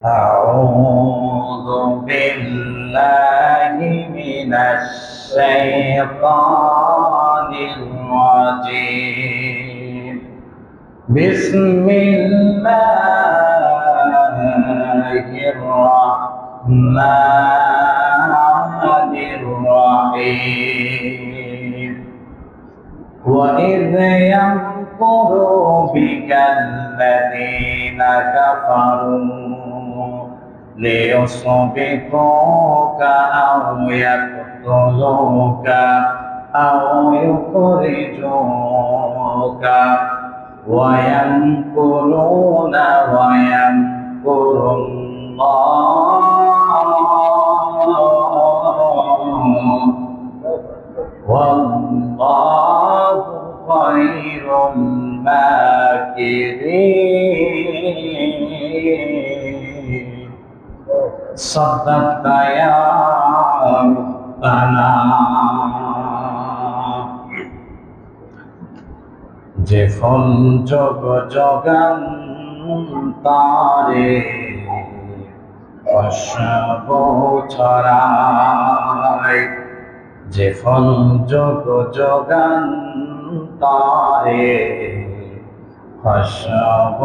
أعوذ بالله من الشيطان الرجيم بسم الله الرحمن الرحيم وإذ يمكر بك الذين كفروا ليصبحوك أو يقتلوك أو يخرجوك ويمكرون ويمكر الله والله خير الماكرين صدقت يا ربنا যে ফল যোগ যোগান তারে অসব ছড়ায় যে ফল যোগ যোগান তারে অসব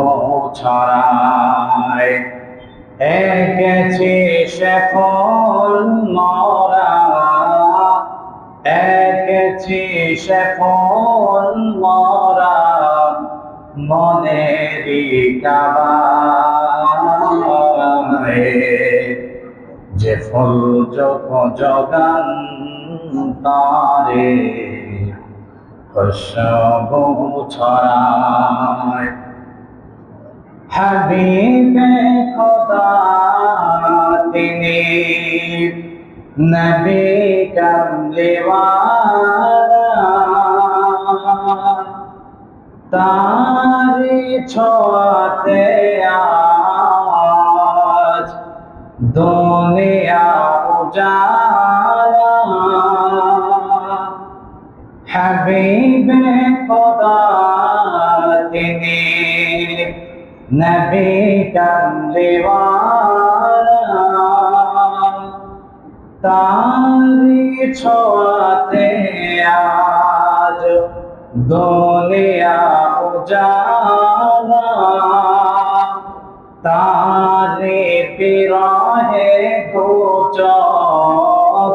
ছড়ায় একেছি সে ফল মরা একেছি সে ফল মরা মনেরই কাবায় যে ফল যোগ যোগান তারে খুশবু ছড়ায় হাবিবে খোদা তিনি নবী কামলিওয়ালা তারি ছোঁয়াতে আজ দুনিয়া উজালা হাবিবে খোদা তিনি নবী কামলিওয়ালা তারি ছোঁয়াতে আজ দুনিয়া উজালা তারি বিরহে দু চোখ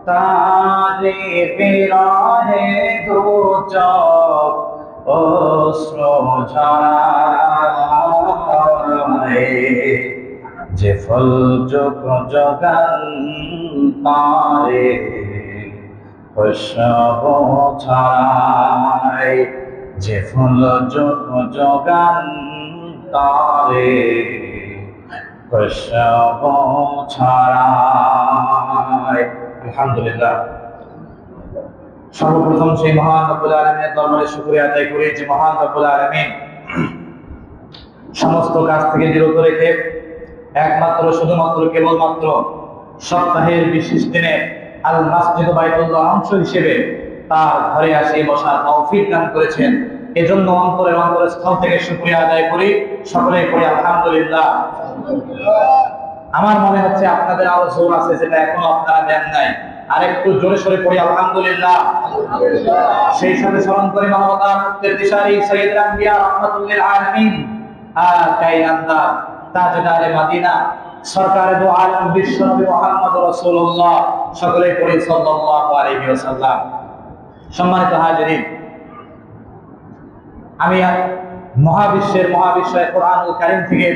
তারি বিরহে দু চোখ অশ্রু ঝরায় যে ফল যোগ যোগান তারে খুশবু ছড়ায় যে ফুল যোগ যোগান তারে খুশবু ছড়ায়। আলহামদুলিল্লাহ, সর্বপ্রথম সেই মহান রব্বুল আলামিনের দরবারে শুকরিয়া আদায় করি যে মহান রব্বুল আলামিন সমস্ত কাজ থেকে বিরত রেখে একমাত্র শুধুমাত্র কেবলমাত্র সপ্তাহের বিশেষ দিনে আল মাসজিদ বাইতুল্লাহ অংশ হিসেবে তার ঘরে আসে বসার তৌফিক দান করেছেন। এজন্য অন্তরের স্থল থেকে শুকরিয়া আদায় করি, সকলে করি আলহামদুলিল্লাহ। আমার মনে হচ্ছে আপনাদের আরো জোর আছে, যেটা এখনো আপনারা দেন নাই, আর একটু জোরে সরে পড়ি আলহামদুলিল্লাহ। সেই সাথে স্মরণ করি মানবতার মুক্তির দিশারি সাইয়্যিদুল আম্বিয়া রাহমাতুল লিল আলামিন কায়নাত তাজদারে মদিনা সরকারে দু আলম বিশ্ব নবী মুহাম্মদ রাসূলুল্লাহ, সকলে পড়ি সাল্লাল্লাহু আলাইহি ওয়াসাল্লাম। সম্মানিত হাজিরিন, আমি মহাবিশ্বয় কোরআনুল কারীম থেকে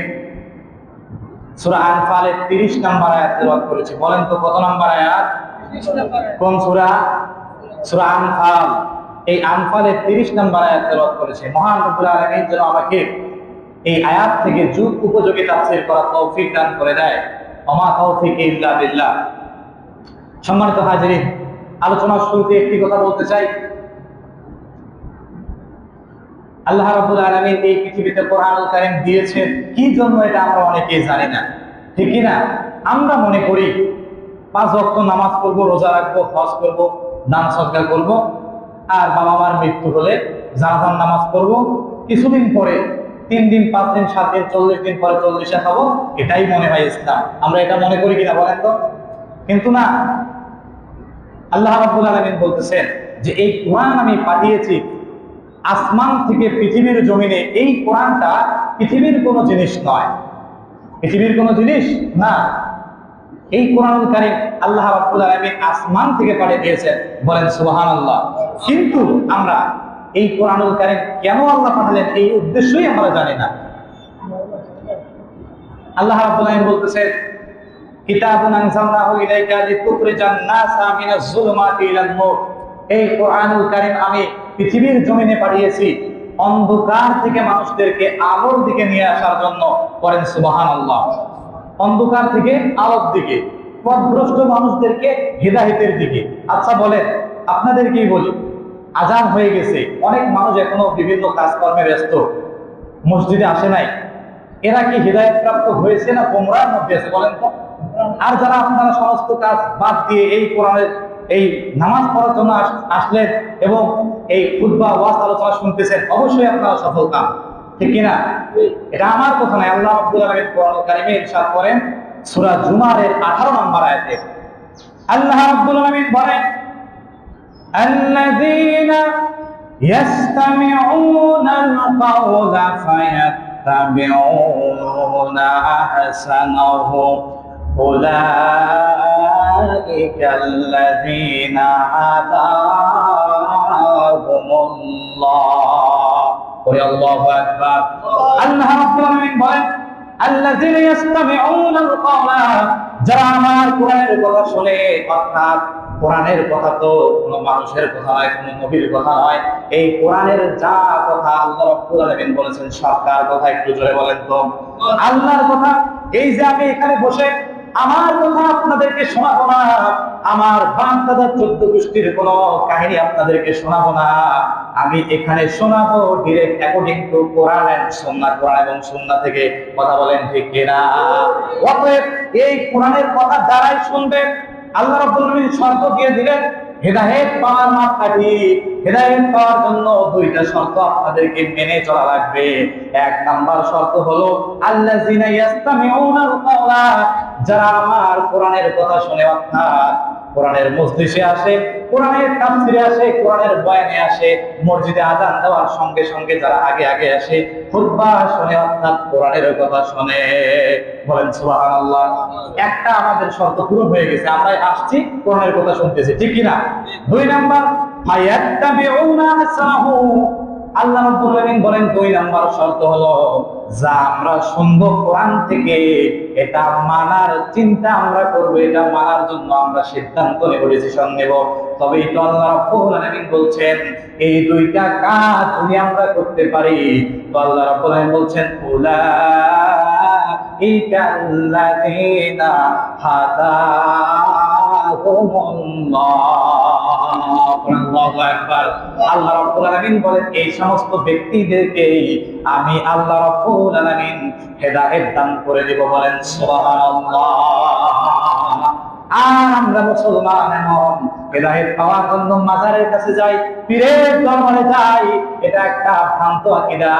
সূরা আনফালের 30 নম্বর আয়াত তেলাওয়াত করেছি। বলেন তো কত নম্বর আয়াত? 30 নম্বর। কোন সূরা? সূরা আনফাল। এই আনফালের 30 নম্বর আয়াত তেলাওয়াত করেছে। মহান রব্বুল আলামিন যেন আমাকে এই আয়াত থেকে যুগ উপযোগী তাফসীর করার তৌফিক দান করে দেয়। ওমা তাওফীকি ইল্লা বিল্লাহ। সম্মানিত হাজিরিন, আলোচনার শুরুতে একটি কথা বলতে চাই। আল্লাহ রাব্বুল আলামিন এই পৃথিবীতে কোরআনুল কারীম দিয়েছেন কি জন্য, এটা আমরা অনেকেই জানি না, ঠিক কি না? আমরা মনে করি 5 ওয়াক্ত নামাজ পড়বো, রোজা রাখবো, হজ করবো, দান সদকা করবো, আর বাবা মার মৃত্যু হলে জানাজার নামাজ পড়বো, কিছুদিন পরে 3 দিন 5 দিন 7 দিন 40 দিন পরে 40 খাবো, এটাই মনে হয় ইসলাম। আমরা এটা মনে করি কিনা বলেন তো? কিন্তু না, আল্লাহ রাব্বুল আলামিন বলতেছেন যে এই কোরআন আমি পাঠিয়েছি আসমান থেকে পৃথিবীর জমিনে। এই কোরআনটা পৃথিবীর কোনো জিনিস নয়, পৃথিবীর কোনো জিনিস না। এই কোরআনুল কারীম আল্লাহ রাব্বুল আলামিন আসমান থেকে পাঠিয়ে দিয়েছেন, বলেন সুবহানাল্লাহ। কিন্তু আমরা এই কোরআনুল কারীম কেন আল্লাহ পাঠালেন এই উদ্দেশ্যই আমরা জানি না। আল্লাহ রাব্বুল আলামিন বলতেছেন কিতাবুন আনজালনাহু ইলাইকা লিতুখরিজান নাসা মিনাজ যুলুমাতি ইলান নূর। এই কোরআনুল কারীম আমি পৃথিবীর জমিনে পাঠিয়েছি অন্ধকার থেকে মানুষদেরকে আলোর দিকে নিয়ে আসার জন্য, বলেন সুবহানাল্লাহ। অন্ধকার থেকে আলোর দিকে, পথভ্রষ্ট মানুষদেরকে হিদায়াতের দিকে। আচ্ছা বলেন, আপনাদেরকেই বলি, আজান হয়ে গেছে, অনেক মানুষ এখনো বিভিন্ন কাজকর্মে ব্যস্ত, মসজিদে আসে নাই। এরা কি হিদায়াত প্রাপ্ত হয়েছে না গোমরার মধ্যে আছে বলেন তো? আর যারা আপনারা সমস্ত কাজ বাদ দিয়ে এই কোরআনের এই নামাজ পড়ার জন্য আসলেন এবং এই খুতবা ওয়াজ আলোচনা শুনতেছেন, অবশ্যই আপনারা সফল কাম, ঠিক কিনা? এটা আমার কথা নয়, আল্লাহ রাব্বুল আলামিন কোরআনুল কারীমে ইরশাদ করেন সূরা জুমারের 18 নম্বর আয়াতে। আল্লাহ রাব্বুল আলামিন বলেন আল্লাযীনা ইয়াসতামিউনাল কাওলা ফায়াত্তাবিউনা আহসানাহু উলাইকাল্লাযীনা হাদাহুমুল্লাহ। আল্লাহু আকবার। আল্লাহ রাব্বুল আলামিন বলেন আল্লাযীনা ইয়াসতামিউনাল কাওলা, যারা আমার কোরআনের কথা শুনে, অর্থাৎ কোরআনের কথা তো কোনো মানুষের কথা নয়, কোনো নবীর কথা নয়, এই কোরআনের যা কথা আল্লাহ রাব্বুল আলামিন বলেছেন সব কার কথা একটু জোরে বলেন তো? আল্লাহর কথা। এই যে আমি এখানে বসে আমার কথা আপনাদেরকে শোনাবো না, আমার বাপ-দাদা 14 গোষ্ঠীর কোনো কাহিনী আপনাদেরকে শোনাবো না, আমি এখানে শোনাবো direct according to Quran and Sunnah, Quran এবং সুন্নাহ থেকে। কথা বলেন ঠিক কিনা? অতএব এই কোরআনের কথা যারাই শুনবে, আল্লাহ রাব্বুল আলামিন শর্ত দিয়ে দিলেন হেদায়েত পাওয়ার মাপকাঠি। হেদায়েত পাওয়ার জন্য দুইটা শর্ত আপনাদেরকে মেনে চলা লাগবে। এক নাম্বার শর্ত হলো আল্লাযীনা ইয়াসতামিউনাল কাওলা, যারা আমার কোরআনের কথা শুনে, অর্থাৎ কোরআনের মজলিসে আসে, কোরআনের তাফসিরে আসে, কোরআনের বয়ানে আসে, মসজিদে আযান দেওয়ার সঙ্গে সঙ্গে যারা আগে আগে আসে, খুতবা শুনে, অর্থাৎ কোরআনের কথা শুনে, বলেন সুবহানাল্লাহ। একটা আমাদের শর্ত পূরণ হয়ে গেছে, আমরা আসছি কোরআনের কথা শুনতেছি, ঠিক কি না? দুই নাম্বার ফায়াত্তাবিউনা আহসানাহু, আল্লাহ রাব্বুল আলামিন বলেন 2 নাম্বার শর্ত হলো যা আমরা শুনবো কোরআন থেকে এটা মানার চিন্তা আমরা করব, এটা মানার জন্য আমরা সিদ্ধান্ত নেব, ডিসিশন নেব, তবেই তো আল্লাহ রাব্বুল আলামিন বলছেন এই দুইটা কাজ যদি আমরা করতে পারি তো আল্লাহ রাব্বুল আলামিন বলছেন উলাইকাল্লাযীনা হাদাহুমুল্লাহ। আল্লাহু আকবার। আল্লাহ রাব্বুল আলামিন বলেন এই সমস্ত ব্যক্তিদেরকে আমি আল্লাহ রাব্বুল আলামিন হেদায়েত দান করে দেব, বলেন সুবহানাল্লাহ। আর আমরা মুসলমান এমন হেদায়েত পাওয়ার জন্য মাজারের কাছে যাই, পীরের দরবারে যাই, এটা একটা ভ্রান্ত আকীদা,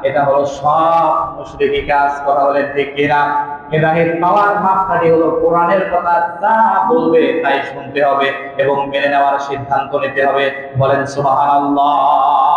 এটা হলো সব মুশরিকি কাজ। কথা বলেন ঠিক কিনা? হেদায়েত পাওয়ার মাপকাঠি হলো কোরআনের কথা যা বলবে তাই শুনতে হবে এবং মেনে নেওয়ার সিদ্ধান্ত নিতে হবে, বলেন সুবহানাল্লাহ।